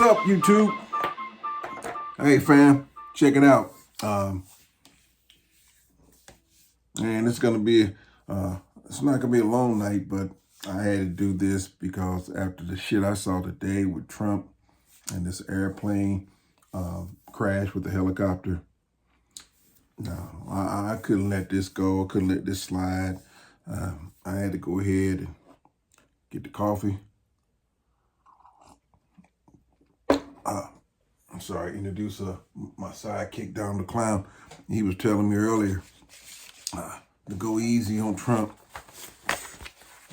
up, YouTube? Hey, fam, check it out. And it's gonna be, it's not gonna be a long night, but I had to do this because after the shit I saw today with Trump and this airplane crash with the helicopter, no, I couldn't let this go. I couldn't let this slide. I had to go ahead and get the coffee. I'm sorry, introduce my sidekick, Down the Clown. He was telling me earlier to go easy on Trump.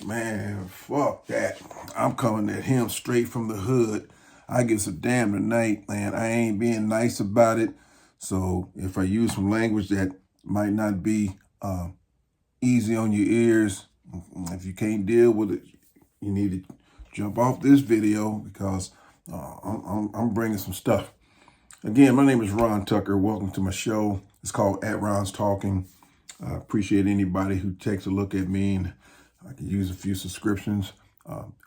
Man, fuck that. I'm coming at him straight from the hood. I give some damn tonight, man. I ain't being nice about it. So if I use some language that might not be easy on your ears, if you can't deal with it, you need to jump off this video because I'm bringing some stuff. Again, my name is Ron Tucker. Welcome to my show. It's called At Ron's Talking. I appreciate anybody who takes a look at me, and I can use a few subscriptions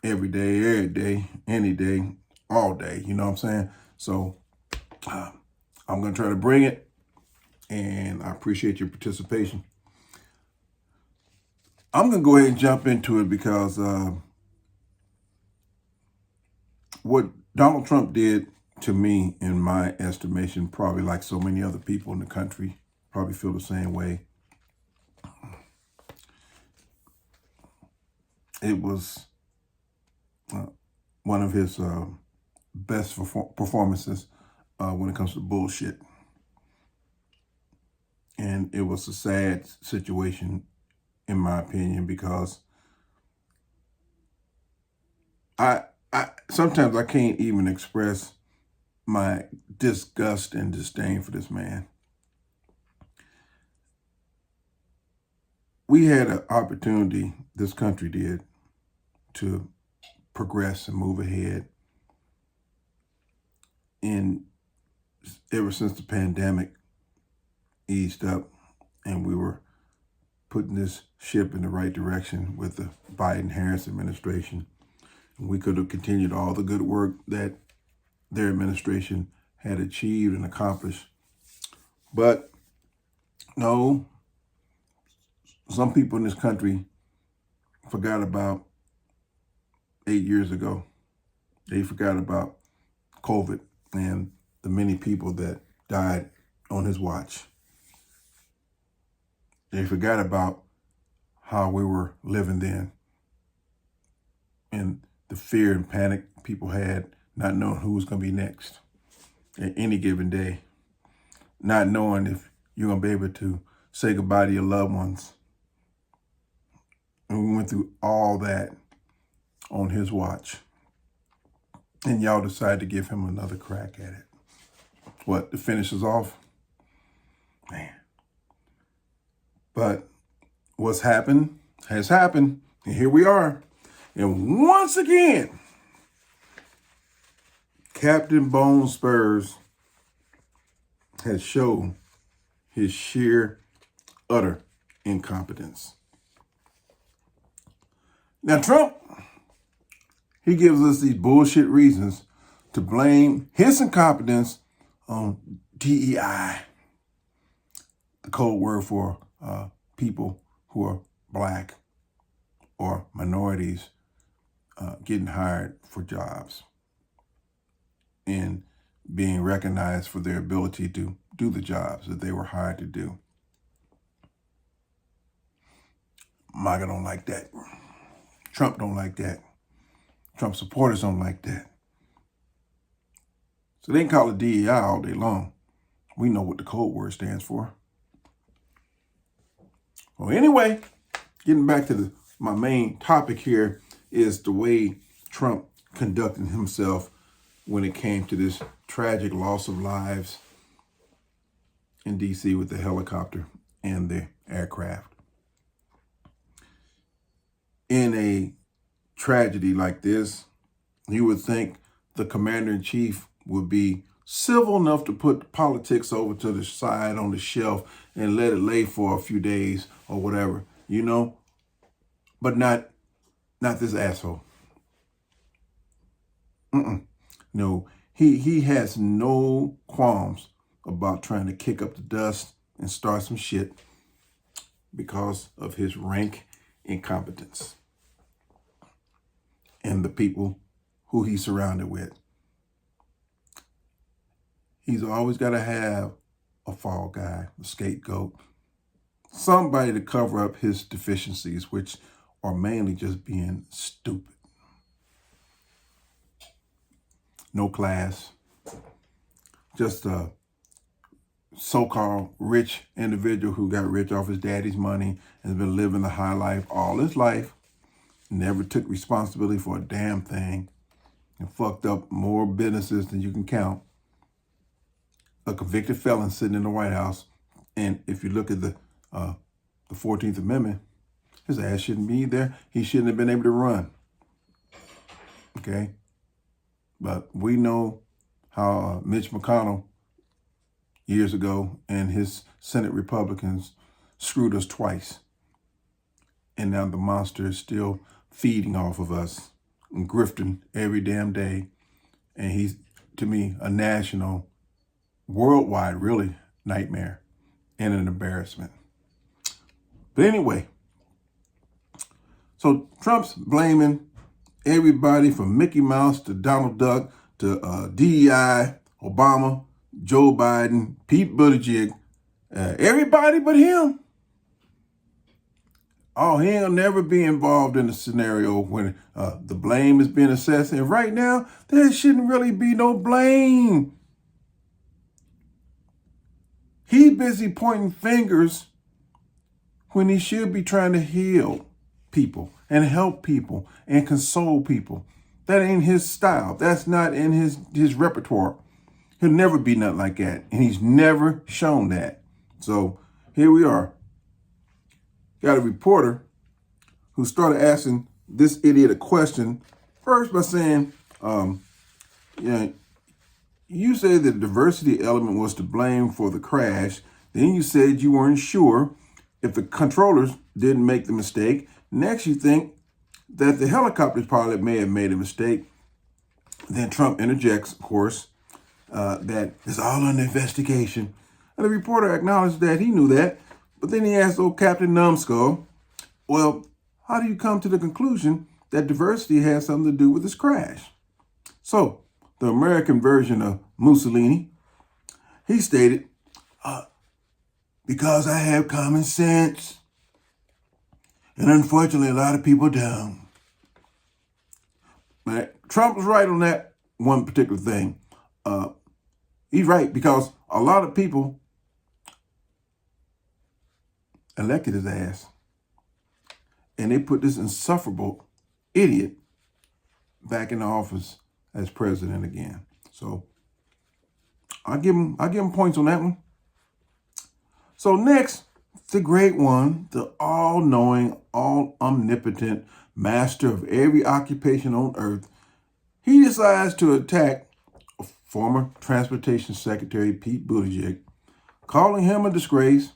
every day, any day, all day. You know what I'm saying? So I'm going to try to bring it, and I appreciate your participation. I'm going to go ahead and jump into it because what Donald Trump did to me, in my estimation, probably like so many other people in the country, probably feel the same way. It was one of his best performances when it comes to bullshit. And it was a sad situation, in my opinion, because I sometimes I can't even express my disgust and disdain for this man. We had an opportunity, this country did, to progress and move ahead. And ever since the pandemic eased up and we were putting this ship in the right direction with the Biden-Harris administration, we could have continued all the good work that their administration had achieved and accomplished. But no, some people in this country forgot about 8 years ago. They forgot about COVID and the many people that died on his watch. They forgot about how we were living then and the fear and panic people had, not knowing who was going to be next at any given day, not knowing if you're going to be able to say goodbye to your loved ones. And we went through all that on his watch. And y'all decided to give him another crack at it. What, to finish us off? Man. But what's happened has happened. And here we are. And once again, Captain Bone Spurs has shown his sheer, utter incompetence. Now, Trump, he gives us these bullshit reasons to blame his incompetence on DEI, the code word for people who are black or minorities getting hired for jobs and being recognized for their ability to do the jobs that they were hired to do. MAGA don't like that. Trump don't like that. Trump supporters don't like that. So they can call it DEI all day long. We know what the code word stands for. Well, anyway, getting back to my main topic here is the way Trump conducted himself when it came to this tragic loss of lives in D.C. with the helicopter and the aircraft. In a tragedy like this, you would think the commander-in-chief would be civil enough to put politics over to the side on the shelf and let it lay for a few days or whatever, you know, but not this asshole. No, He has no qualms about trying to kick up the dust and start some shit because of his rank incompetence and the people who he's surrounded with. He's always got to have a fall guy, a scapegoat, somebody to cover up his deficiencies, which are mainly just being stupid. No class, just a so-called rich individual who got rich off his daddy's money and has been living the high life all his life, never took responsibility for a damn thing, and fucked up more businesses than you can count. A convicted felon sitting in the White House, and if you look at the 14th Amendment, his ass shouldn't be there. He shouldn't have been able to run. Okay? But we know how Mitch McConnell, years ago, and his Senate Republicans screwed us twice. And now the monster is still feeding off of us and grifting every damn day. And he's, to me, a national, worldwide, really, nightmare and an embarrassment. But anyway, so Trump's blaming everybody from Mickey Mouse to Donald Duck to DEI, Obama, Joe Biden, Pete Buttigieg, everybody but him. Oh, he'll never be involved in a scenario when the blame is being assessed. And right now, there shouldn't really be no blame. He's busy pointing fingers when he should be trying to heal people and help people and console people. That ain't his style. That's not in his repertoire. He'll never be nothing like that. And he's never shown that. So here we are. Got a reporter who started asking this idiot a question, first by saying, you said the diversity element was to blame for the crash. Then you said you weren't sure if the controllers didn't make the mistake. Next, you think that the helicopter pilot may have made a mistake. Then Trump interjects, of course, that it's all under investigation. And the reporter acknowledged that he knew that. But then he asked old Captain Numbskull, well, how do you come to the conclusion that diversity has something to do with this crash? So, the American version of Mussolini, he stated, because I have common sense. And unfortunately, a lot of people don't. But Trump was right on that one particular thing. He's right because a lot of people elected his ass. And they put this insufferable idiot back in the office as president again. So I'll give him points on that one. So next, the great one, the all-knowing, all-omnipotent master of every occupation on earth, he decides to attack former Transportation Secretary Pete Buttigieg, calling him a disgrace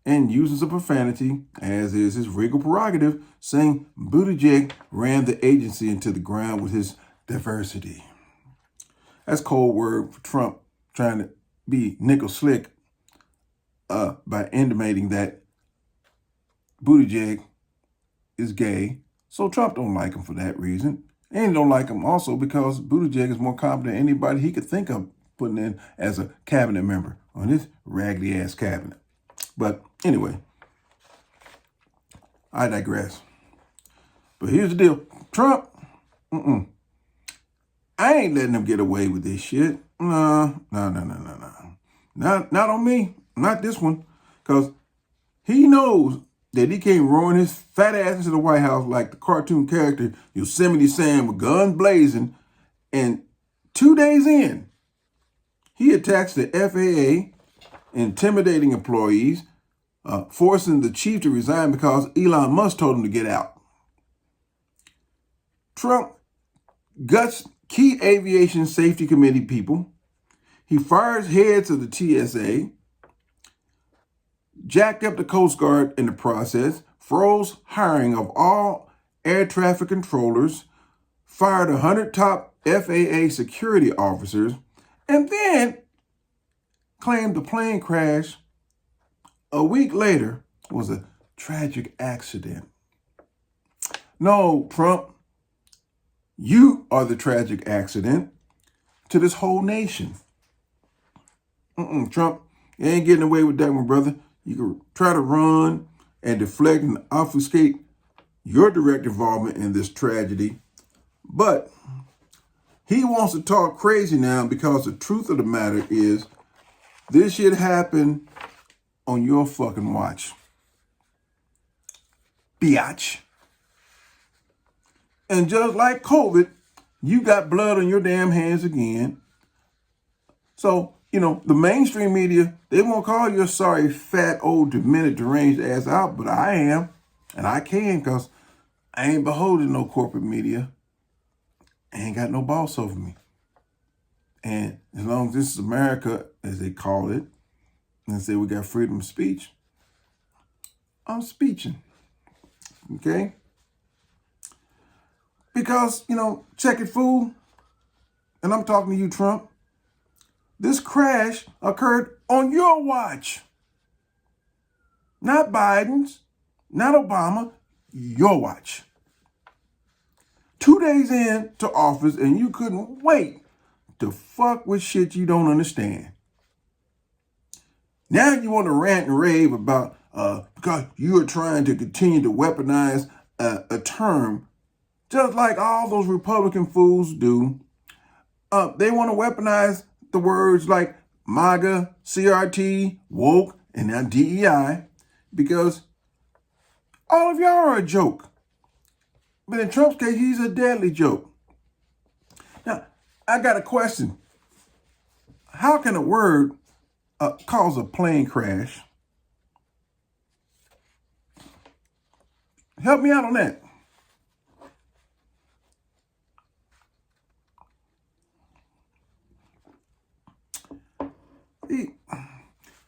and using some profanity, as is his regal prerogative, saying Buttigieg ran the agency into the ground with his diversity. That's code word for Trump trying to be nickel slick by intimating that Buttigieg is gay. So Trump don't like him for that reason. And he don't like him also because Buttigieg is more competent than anybody he could think of putting in as a cabinet member on his raggedy ass cabinet. But anyway, I digress. But here's the deal. Trump, I ain't letting him get away with this shit. No. Not on me. Not this one. Because he knows that he came roaring his fat ass into the White House like the cartoon character Yosemite Sam with guns blazing. And 2 days in, he attacks the FAA, intimidating employees, forcing the chief to resign because Elon Musk told him to get out. Trump guts key aviation safety committee people. He fires heads of the TSA, jacked up the Coast Guard in the process, froze hiring of all air traffic controllers, fired 100 top FAA security officers, and then claimed the plane crash a week later was a tragic accident. No, Trump, you are the tragic accident to this whole nation. Trump, you ain't getting away with that one, brother. You can try to run and deflect and obfuscate your direct involvement in this tragedy, but he wants to talk crazy now because the truth of the matter is this shit happened on your fucking watch. Biatch. And just like COVID, you got blood on your damn hands again. So, the mainstream media, they won't call your sorry, fat, old, demented, deranged ass out, but I am. And I can, because I ain't beholden no corporate media. I ain't got no boss over me. And as long as this is America, as they call it, and say we got freedom of speech, I'm speeching. Okay? Because, check it, fool. And I'm talking to you, Trump. This crash occurred on your watch. Not Biden's, not Obama, your watch. 2 days into office, and you couldn't wait to fuck with shit you don't understand. Now you want to rant and rave about because you are trying to continue to weaponize a term, just like all those Republican fools do. They want to weaponize the words like MAGA, CRT, woke, and now DEI, because all of y'all are a joke. But in Trump's case, he's a deadly joke. Now, I got a question. How can a word cause a plane crash? Help me out on that.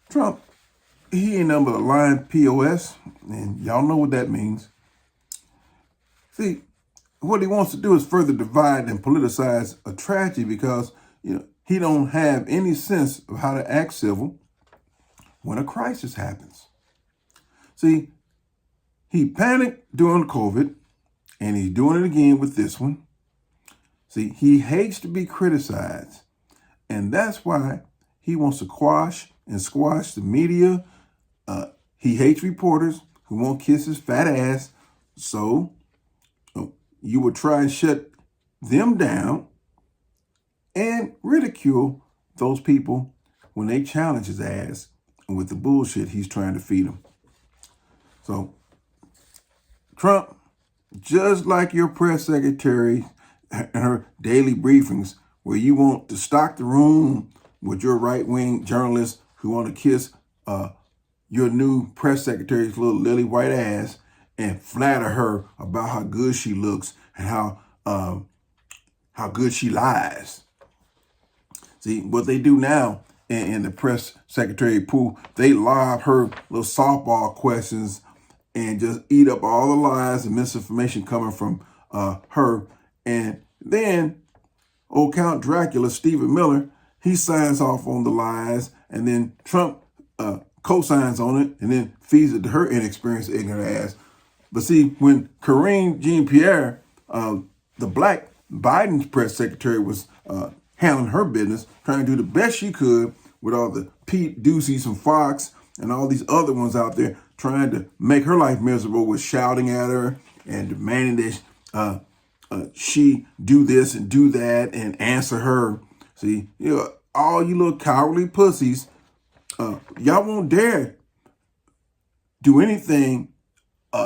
Trump, he ain't nothing but a lying POS, and y'all know what that means. See, what he wants to do is further divide and politicize a tragedy because, he don't have any sense of how to act civil when a crisis happens. See, he panicked during COVID, and he's doing it again with this one. See, he hates to be criticized, and that's why he wants to quash and squash the media. He hates reporters who won't kiss his fat ass, so you would try and shut them down and ridicule those people when they challenge his ass with the bullshit he's trying to feed them. So, Trump, just like your press secretary and her daily briefings, where you want to stock the room with your right-wing journalists who want to kiss your new press secretary's little lily white ass and flatter her about how good she looks and how good she lies. See, what they do now in the press secretary pool, they lob her little softball questions and just eat up all the lies and misinformation coming from her. And then old Count Dracula, Stephen Miller, he signs off on the lies, and then Trump co-signs on it and then feeds it to her inexperienced, ignorant ass. But see, when Karine Jean-Pierre, the black Biden's press secretary, was handling her business, trying to do the best she could with all the Pete Duceys from Fox and all these other ones out there trying to make her life miserable with shouting at her and demanding that she do this and do that and answer her. See, all you little cowardly pussies, y'all won't dare do anything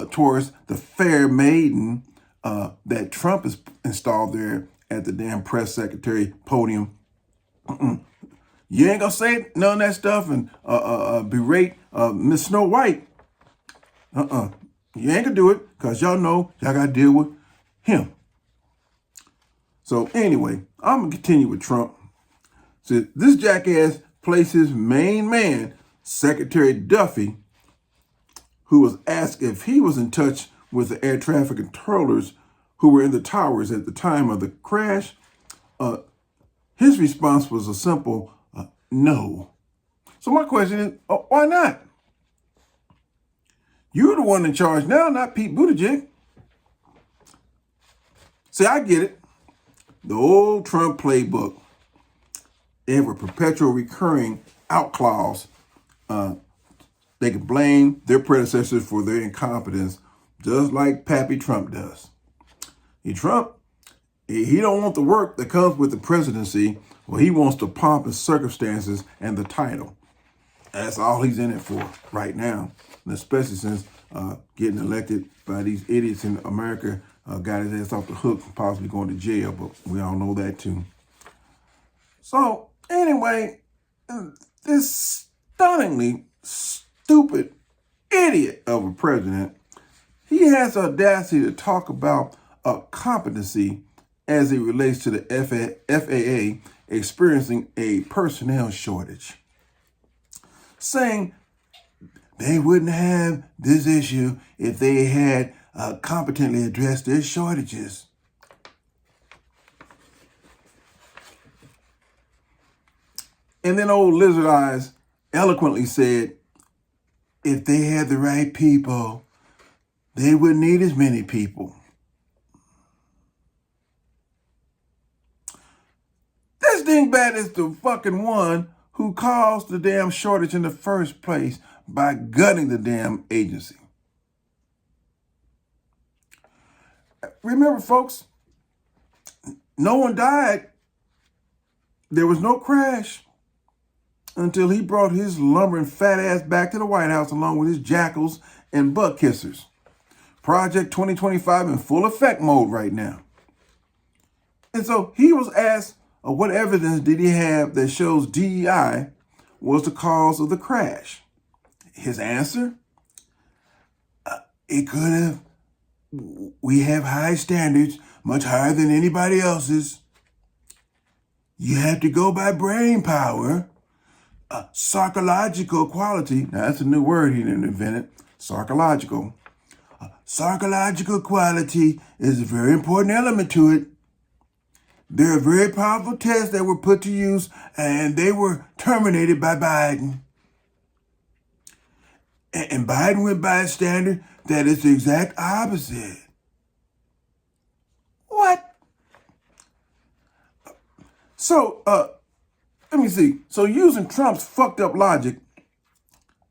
towards the fair maiden that Trump has installed there at the damn press secretary podium. You ain't gonna say none of that stuff and berate Miss Snow White. You ain't gonna do it because y'all know y'all gotta deal with him. So anyway, I'm gonna continue with Trump. So this jackass placed his main man, Secretary Duffy, who was asked if he was in touch with the air traffic controllers who were in the towers at the time of the crash, his response was a simple no. So my question is, why not? You're the one in charge now, not Pete Buttigieg. See, I get it. The old Trump playbook. They have a perpetual recurring out clause. They can blame their predecessors for their incompetence, just like Pappy Trump does. He don't want the work that comes with the presidency. Well, he wants the pomp and circumstances and the title. That's all he's in it for right now, and especially since getting elected by these idiots in America got his ass off the hook from possibly going to jail, but we all know that too. So anyway, this stunningly stupid idiot of a president, he has the audacity to talk about competency as it relates to the FAA experiencing a personnel shortage, saying they wouldn't have this issue if they had competently addressed their shortages. And then old Lizard Eyes eloquently said, if they had the right people, they wouldn't need as many people. This dingbat is the fucking one who caused the damn shortage in the first place by gutting the damn agency. Remember, folks, no one died. There was no crash until he brought his lumbering fat ass back to the White House along with his jackals and butt kissers. Project 2025 in full effect mode right now. And so he was asked, what evidence did he have that shows DEI was the cause of the crash? His answer? It could have. We have high standards, much higher than anybody else's. You have to go by brain power. Psychological quality. Now, that's a new word he didn't invent it. Psychological. Psychological quality is a very important element to it. There are very powerful tests that were put to use, and they were terminated by Biden. And Biden went by a standard that is the exact opposite. What? So, let me see. So using Trump's fucked up logic,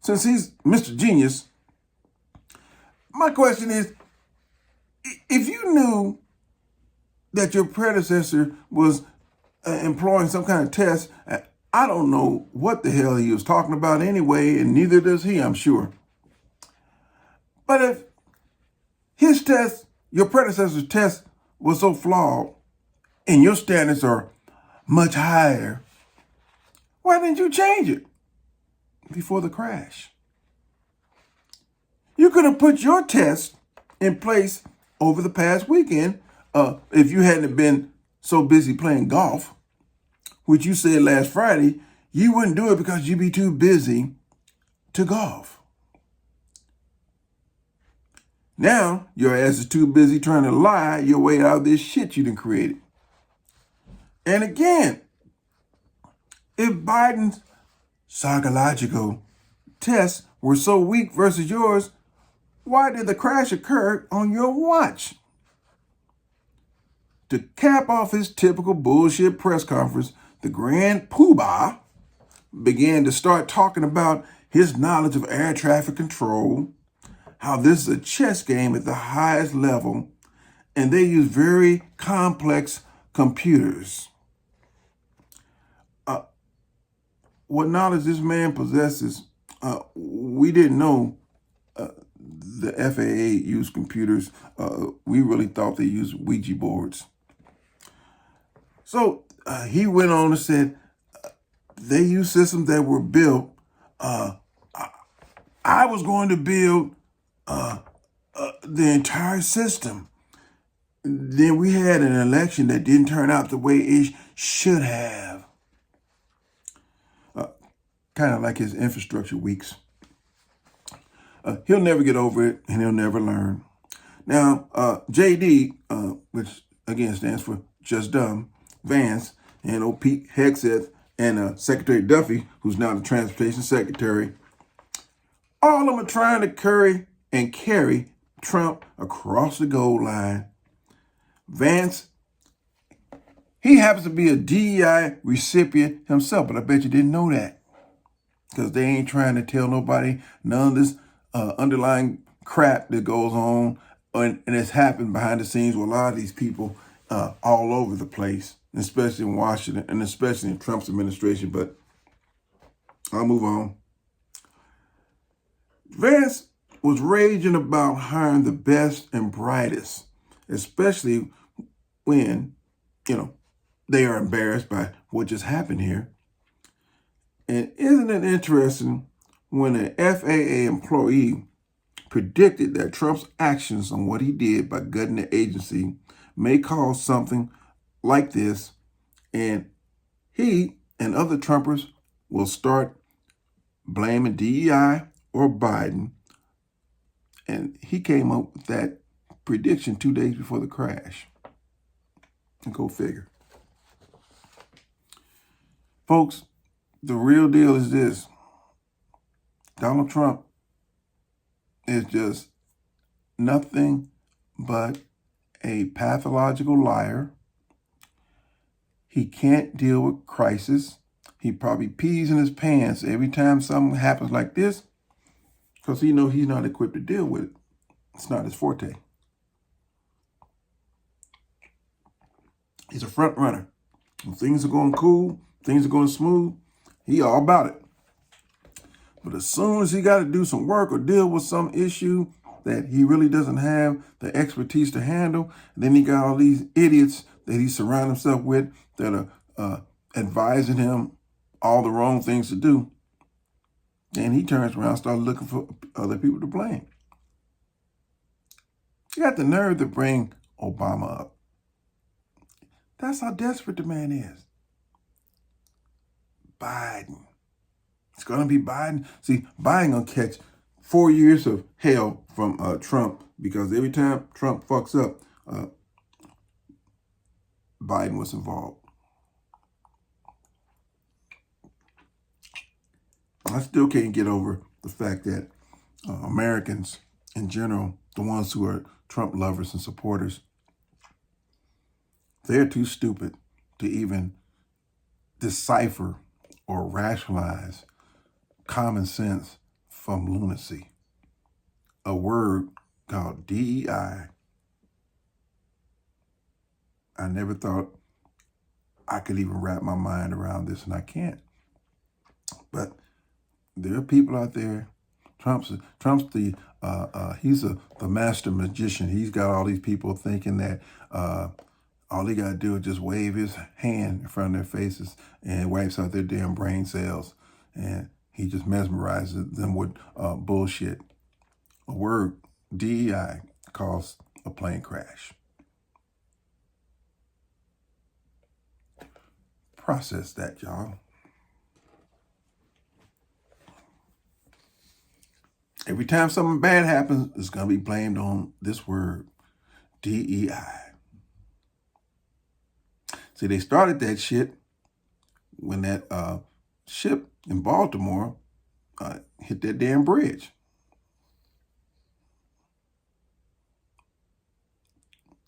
since he's Mr. Genius, my question is, if you knew that your predecessor was employing some kind of test, I don't know what the hell he was talking about anyway, and neither does he, I'm sure. But if his test, your predecessor's test, was so flawed, and your standards are much higher, why didn't you change it before the crash? You could have put your test in place over the past weekend if you hadn't been so busy playing golf, which you said last Friday, you wouldn't do it because you'd be too busy to golf. Now, your ass is too busy trying to lie your way out of this shit you done created. And again, if Biden's psychological tests were so weak versus yours, why did the crash occur on your watch? To cap off his typical bullshit press conference, the Grand Poobah began to start talking about his knowledge of air traffic control, how this is a chess game at the highest level, and they use very complex computers. What knowledge this man possesses, we didn't know the FAA used computers. We really thought they used Ouija boards. So he went on and said, they use systems that were built. I was going to build the entire system. Then we had an election that didn't turn out the way it should have. Kind of like his infrastructure weeks. He'll never get over it, and he'll never learn. Now, JD, which again stands for just dumb, Vance and old Pete Hegseth and Secretary Duffy, who's now the Transportation Secretary, all of them are trying to carry Trump across the goal line. Vance, he happens to be a DEI recipient himself, but I bet you didn't know that because they ain't trying to tell nobody none of this underlying crap that goes on and it's happened behind the scenes with a lot of these people all over the place, especially in Washington and especially in Trump's administration. But I'll move on. Vance was raging about hiring the best and brightest, especially when, they are embarrassed by what just happened here. And isn't it interesting when an FAA employee predicted that Trump's actions on what he did by gutting the agency may cause something like this, and he and other Trumpers will start blaming DEI or Biden. And he came up with that prediction 2 days before the crash. And go figure. Folks, the real deal is this. Donald Trump is just nothing but a pathological liar. He can't deal with crisis. He probably pees in his pants every time something happens like this because he knows he's not equipped to deal with it. It's not his forte. He's a front runner. When things are going cool, things are going smooth, he all about it. But as soon as he got to do some work or deal with some issue that he really doesn't have the expertise to handle, then he got all these idiots that he surrounds himself with that are advising him all the wrong things to do. And he turns around and starts looking for other people to blame. He got the nerve to bring Obama up. That's how desperate the man is. Biden. It's going to be Biden. See, Biden going to catch 4 years of hell from Trump because every time Trump fucks up, Biden was involved. I still can't get over the fact that Americans in general, the ones who are Trump lovers and supporters, they're too stupid to even decipher or rationalize common sense from lunacy. A word called DEI. I never thought I could even wrap my mind around this, and I can't. But there are people out there. Trump's the he's the master magician. He's got all these people thinking that all he got to do is just wave his hand in front of their faces and wipes out their damn brain cells. And he just mesmerizes them with bullshit. A word, DEI, caused a plane crash. Process that, y'all. Every time something bad happens, it's going to be blamed on this word, DEI. See, they started that shit when that ship in Baltimore hit that damn bridge.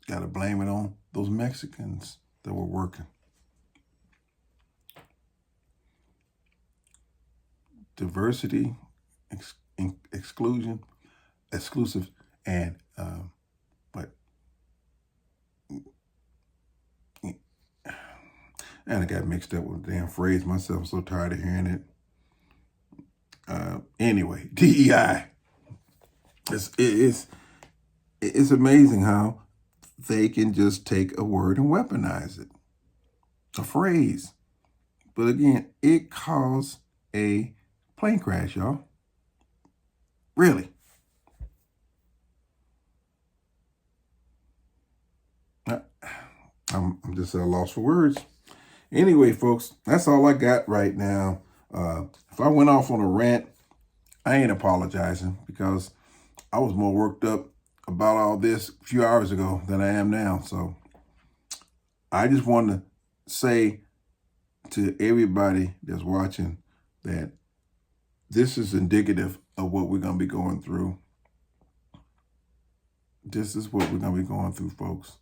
Got to blame it on those Mexicans that were working. Diversity, exclusion, exclusive, and and I got mixed up with the damn phrase myself. I'm so tired of hearing it. Anyway, DEI. It's amazing how they can just take a word and weaponize it. A phrase. But again, it caused a plane crash, y'all. Really. I'm just at a loss for words. Anyway, folks, that's all I got right now. If I went off on a rant, I ain't apologizing because I was more worked up about all this a few hours ago than I am now. So I just wanted to say to everybody that's watching that this is indicative of what we're going to be going through. This is what we're going to be going through, folks.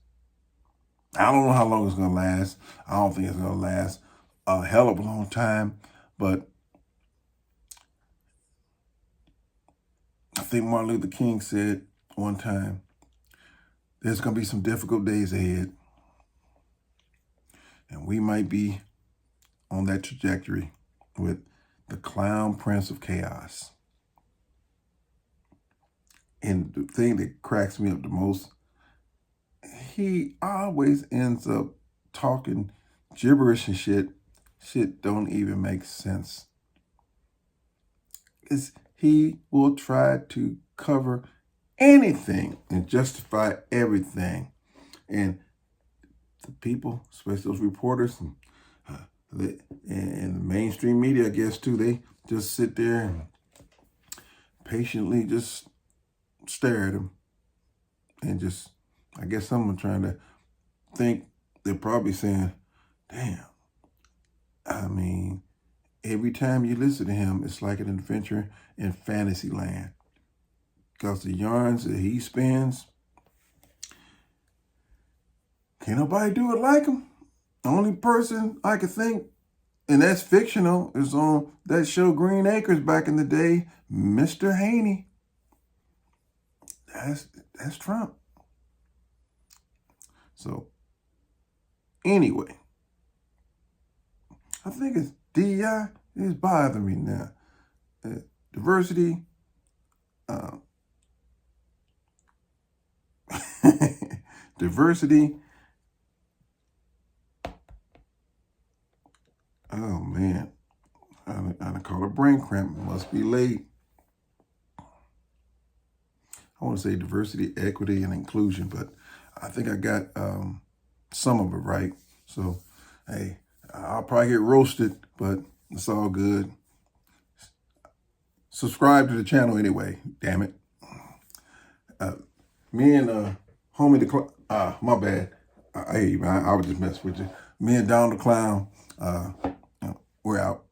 I don't know how long it's going to last. I don't think it's going to last a hell of a long time, but I think Martin Luther King said one time, there's going to be some difficult days ahead, and we might be on that trajectory with the clown prince of chaos. And the thing that cracks me up the most, he always ends up talking gibberish and shit. Shit don't even make sense. He will try to cover anything and justify everything. And the people, especially those reporters and the mainstream media, I guess, too, they just sit there and patiently just stare at him. And just, I guess someone trying to think, they're probably saying, damn, I mean, every time you listen to him, it's like an adventure in fantasy land. Because the yarns that he spins, can't nobody do it like him. The only person I could think, and that's fictional, is on that show Green Acres back in the day, Mr. Haney. That's Trump. So, anyway, I think it's DEI. It's bothering me now. Diversity. Diversity. Oh, man. I call it brain cramp. It must be late. I want to say diversity, equity, and inclusion, but I think I got some of it right. So, hey, I'll probably get roasted, but it's all good. Subscribe to the channel anyway, damn it. Me and homie my bad. Hey, man, I was just messing with you. Me and Don the Clown, we're out.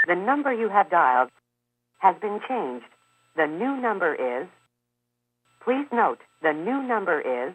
The number you have dialed has been changed. The new number is, please note, the new number is